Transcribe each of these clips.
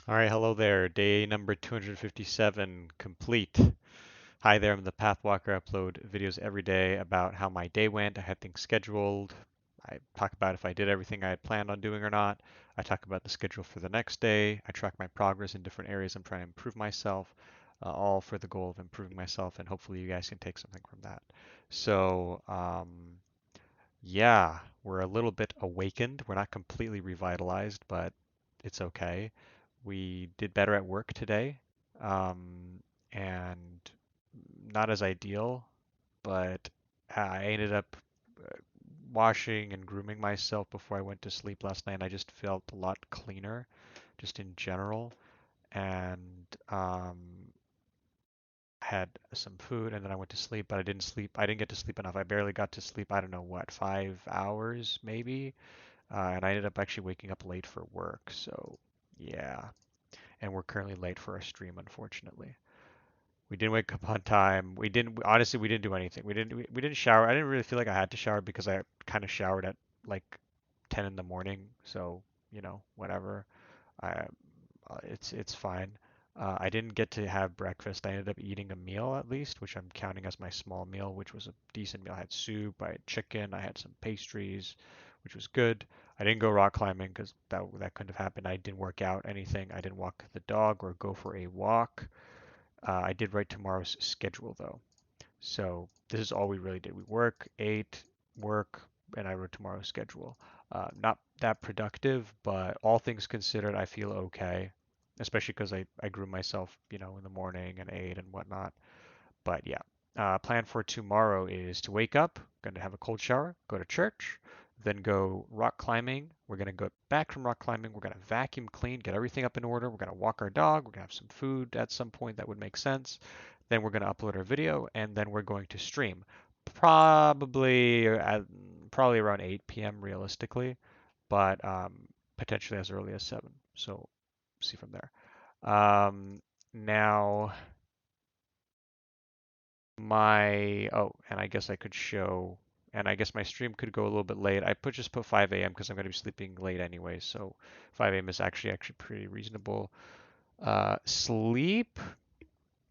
All right, hello there. Day number 257 complete. Hi there, I'm the Pathwalker. I upload videos every day about how my day went. I had things scheduled. I talk about if I did everything I had planned on doing or not. I talk about the schedule for the next day. I track my progress in different areas I'm trying to improve myself, all for the goal of improving myself, and hopefully you guys can take something from that. So, yeah, we're a little bit awakened. We're not completely revitalized, but it's okay. We did better at work today, and not as ideal, but I ended up uh, washing and grooming myself before I went to sleep last night. And I just felt a lot cleaner, just in general, and had some food, and then I went to sleep, but I didn't sleep. I didn't get to sleep enough. I barely got to sleep. I don't know what, 5 hours maybe, and I ended up actually waking up late for work. So yeah, and we're currently late for our stream, unfortunately. We didn't wake up on time. We didn't, honestly, we didn't do anything. We didn't shower. I didn't really feel like I had to shower because I kind of showered at like 10 in the morning. So, whatever. I, it's fine. I didn't get to have breakfast. I ended up eating a meal at least, which I'm counting as my small meal, which was a decent meal. I had soup, I had chicken, I had some pastries, which was good. I didn't go rock climbing because that couldn't have happened. I didn't work out anything. I didn't walk the dog or go for a walk. I did write tomorrow's schedule though. So this is all we really did. We work, ate, work, and I wrote tomorrow's schedule. Not that productive, but all things considered, I feel okay, especially because I grew myself, in the morning and ate and whatnot. But yeah, plan for tomorrow is to wake up, going to have a cold shower, go to church, then go rock climbing. We're going to go back from rock climbing. We're going to vacuum clean, get everything up in order. We're going to walk our dog. We're going to have some food at some point that would make sense. Then we're going to upload our video, and then we're going to stream. Probably at probably around 8 p.m. realistically, but potentially as early as 7. So see from there. Now and I guess I could show, and I guess my stream could go a little bit late. Just put 5 a.m. because I'm going to be sleeping late anyway, so 5 a.m. is actually pretty reasonable. Sleep,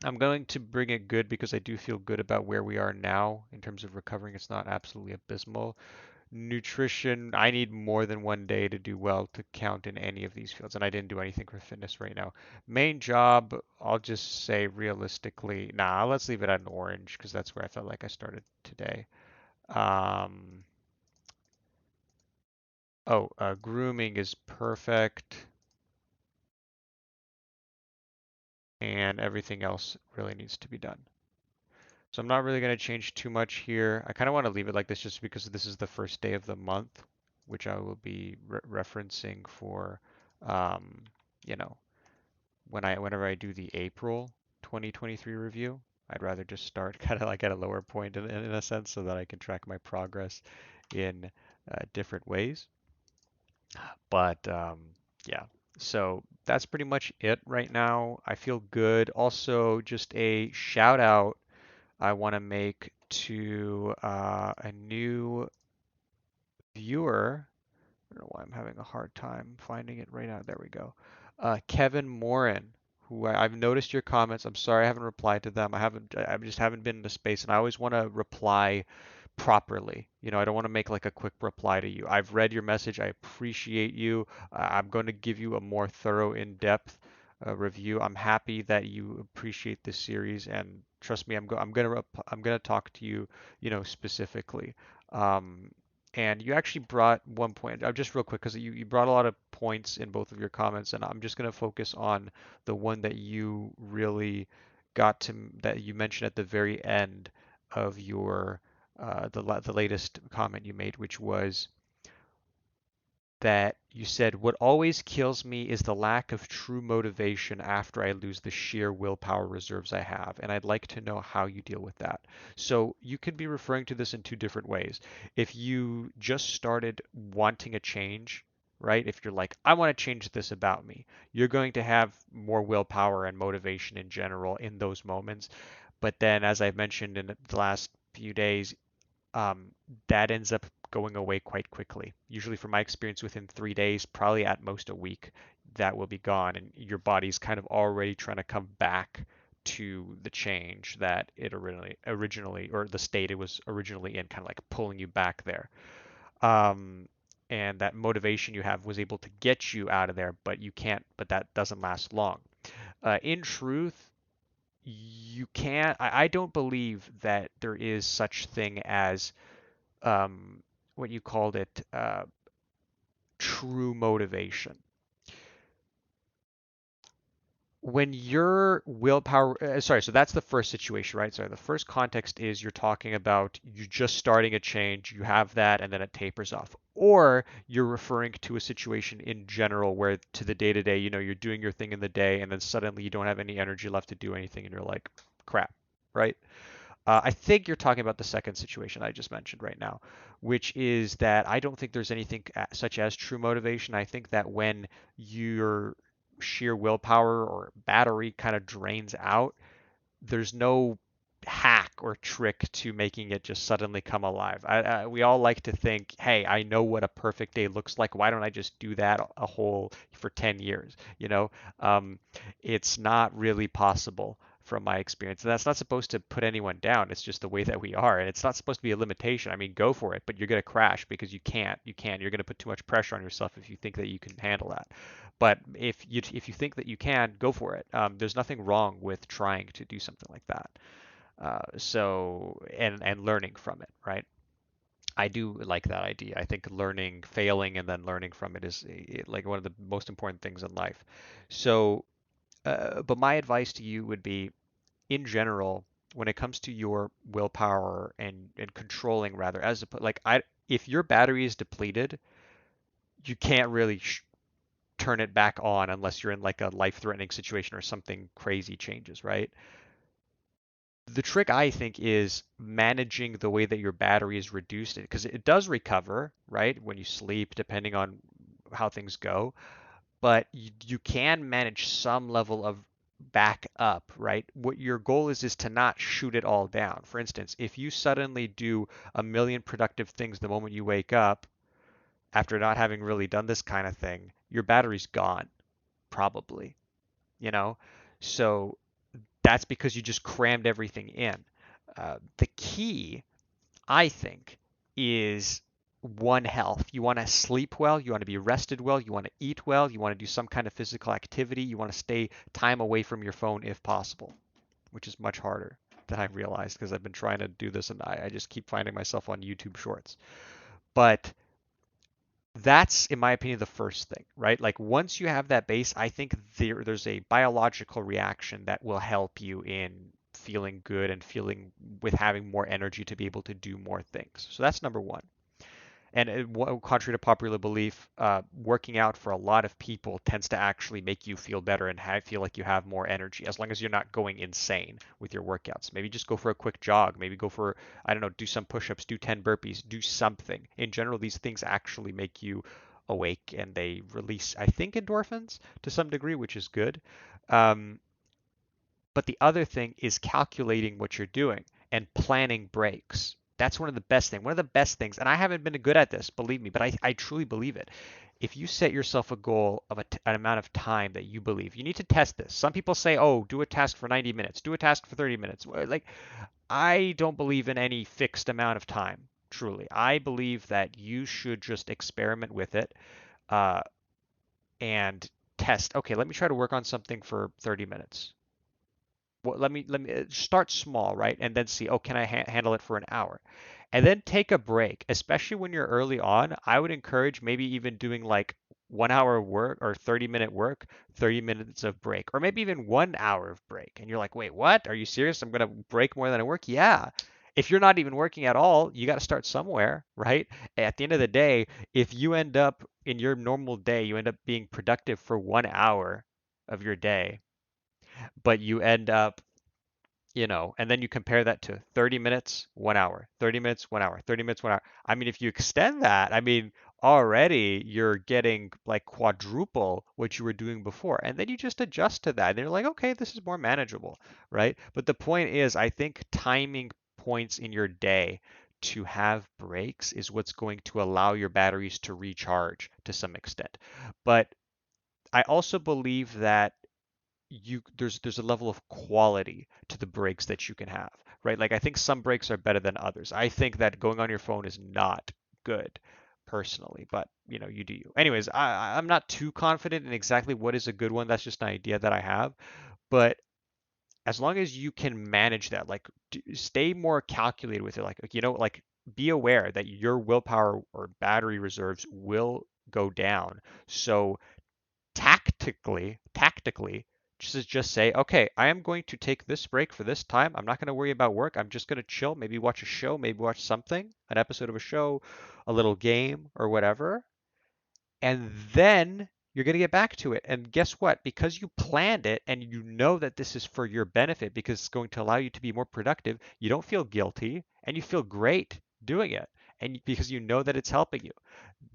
I'm going to bring it good because I do feel good about where we are now in terms of recovering. It's not absolutely abysmal. Nutrition, I need more than one day to do well to count in any of these fields, and I didn't do anything for fitness right now. Main job, I'll just say realistically, nah, let's leave it at an orange because that's where I felt like I started today. Um, Grooming is perfect, and everything else really needs to be done. So I'm not really going to change too much here. I kind of want to leave it like this just because this is the first day of the month, which I will be referencing for, um, you know, whenever I do the April 2023 review. I'd rather just start kind of like at a lower point in a sense so that I can track my progress in different ways. But yeah, so that's pretty much it right now. I feel good. Also, just a shout out I want to make to a new viewer. I don't know why I'm having a hard time finding it right now. There we go. Kevin Morin, who I've noticed your comments. I'm sorry I haven't replied to them. I just haven't been in the space, and I always want to reply properly. I don't want to make like a quick reply to you. I've read your message. I appreciate you. I'm going to give you a more thorough, in-depth review. I'm happy that you appreciate this series, and trust me, I'm gonna talk to you, specifically. Um, and you actually brought one point, just real quick, because you brought a lot of points in both of your comments, and I'm just going to focus on the one that you really that you mentioned at the very end of your the latest comment you made, which was that you said, "What always kills me is the lack of true motivation after I lose the sheer willpower reserves I have, and I'd like to know how you deal with that." So you could be referring to this in two different ways. If you just started wanting a change, right? If you're like, "I want to change this about me," you're going to have more willpower and motivation in general in those moments. But then, as I've mentioned in the last few days, um, that ends up going away quite quickly. Usually, from my experience, within 3 days, probably at most a week, that will be gone, and your body's kind of already trying to come back to the change that it originally or the state it was originally in, kind of like pulling you back there. Um, and that motivation you have was able to get you out of there, but you can't, but that doesn't last long. In truth, you can't, I don't believe that there is such thing as what you called it, true motivation. When your willpower, sorry, so that's the first situation, right? So the first context is you're talking about you just starting a change, you have that, and then it tapers off. Or you're referring to a situation in general where to the day to day, you're doing your thing in the day, and then suddenly you don't have any energy left to do anything, and you're like, crap, right? I think you're talking about the second situation I just mentioned right now, which is that I don't think there's anything such as true motivation. I think that when your sheer willpower or battery kind of drains out, there's no hack or trick to making it just suddenly come alive. We all like to think, hey, I know what a perfect day looks like. Why don't I just do that a whole for 10 years? Um, it's not really possible from my experience. And that's not supposed to put anyone down. It's just the way that we are. And it's not supposed to be a limitation. I mean, go for it, but you're going to crash because you can't. You can't. You're going to put too much pressure on yourself if you think that you can handle that. But if you think that you can, go for it. There's nothing wrong with trying to do something like that. And learning from it, right? I do like that idea. I think learning, failing, and then learning from it is like one of the most important things in life. So, but my advice to you would be, in general, when it comes to your willpower and controlling rather, like if your battery is depleted, you can't really turn it back on unless you're in like a life-threatening situation or something crazy changes, right? The trick I think is managing the way that your battery is reduced because it does recover, right? When you sleep, depending on how things go, but you can manage some level of back up, right? What your goal is to not shoot it all down. For instance, if you suddenly do a million productive things the moment you wake up after not having really done this kind of thing, your battery's gone, probably, you know? So that's because you just crammed everything in. The key, I think, is one, health. You want to sleep well, you want to be rested well, you want to eat well, you want to do some kind of physical activity, you want to stay time away from your phone if possible, which is much harder than I realized because I've been trying to do this and I just keep finding myself on YouTube shorts. But that's, in my opinion, the first thing, right? Like once you have that base, I think there's a biological reaction that will help you in feeling good and feeling with having more energy to be able to do more things. So that's number one. And contrary to popular belief, working out for a lot of people tends to actually make you feel better and feel like you have more energy, as long as you're not going insane with your workouts. Maybe just go for a quick jog. Maybe go for, I don't know, do some push-ups, do 10 burpees, do something. In general, these things actually make you awake and they release, I think, endorphins to some degree, which is good. Um, but the other thing is calculating what you're doing and planning breaks. That's one of the best things. One of the best things, and I haven't been good at this, believe me, but I truly believe it. If you set yourself a goal of an amount of time that you believe, you need to test this. Some people say, oh, do a task for 90 minutes, do a task for 30 minutes. Like, I don't believe in any fixed amount of time, truly. I believe that you should just experiment with it uh, and test. Okay, let me try to work on something for 30 minutes. Well, let me start small, right? And then see, oh, can I handle it for an hour? And then take a break, especially when you're early on. I would encourage maybe even doing like 1 hour of work or 30-minute work, 30 minutes of break, or maybe even 1 hour of break. And you're like, wait, what? Are you serious? I'm gonna break more than I work? Yeah. If you're not even working at all, you got to start somewhere, right? At the end of the day, if you end up in your normal day, you end up being productive for 1 hour of your day, but you end up and then you compare that to 30 minutes, 1 hour, 30 minutes, 1 hour, 30 minutes, 1 hour. I mean, if you extend that, I mean, already you're getting like quadruple what you were doing before. And then you just adjust to that. And you're like, okay, this is more manageable, right? But the point is, I think timing points in your day to have breaks is what's going to allow your batteries to recharge to some extent. But I also believe that there's a level of quality to the breaks that you can have, right? Like I think some breaks are better than others. I think that going on your phone is not good personally, but you do you. Anyways, I'm not too confident in exactly what is a good one. That's just an idea that I have. But as long as you can manage that, like stay more calculated with it, like be aware that your willpower or battery reserves will go down. So tactically, just say, okay, I am going to take this break for this time. I'm not going to worry about work. I'm just going to chill, maybe watch a show, maybe watch something, an episode of a show, a little game or whatever. And then you're going to get back to it. And guess what? Because you planned it and you know that this is for your benefit because it's going to allow you to be more productive, you don't feel guilty and you feel great doing it. And because you know that it's helping you.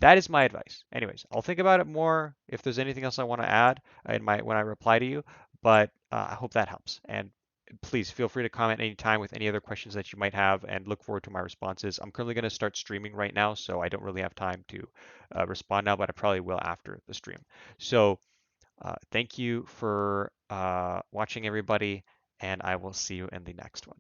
That is my advice. Anyways, I'll think about it more if there's anything else I want to add in my when I reply to you, but I hope that helps. And please feel free to comment anytime with any other questions that you might have and look forward to my responses. I'm currently going to start streaming right now, so I don't really have time to respond now, but I probably will after the stream. So thank you for watching, everybody, and I will see you in the next one.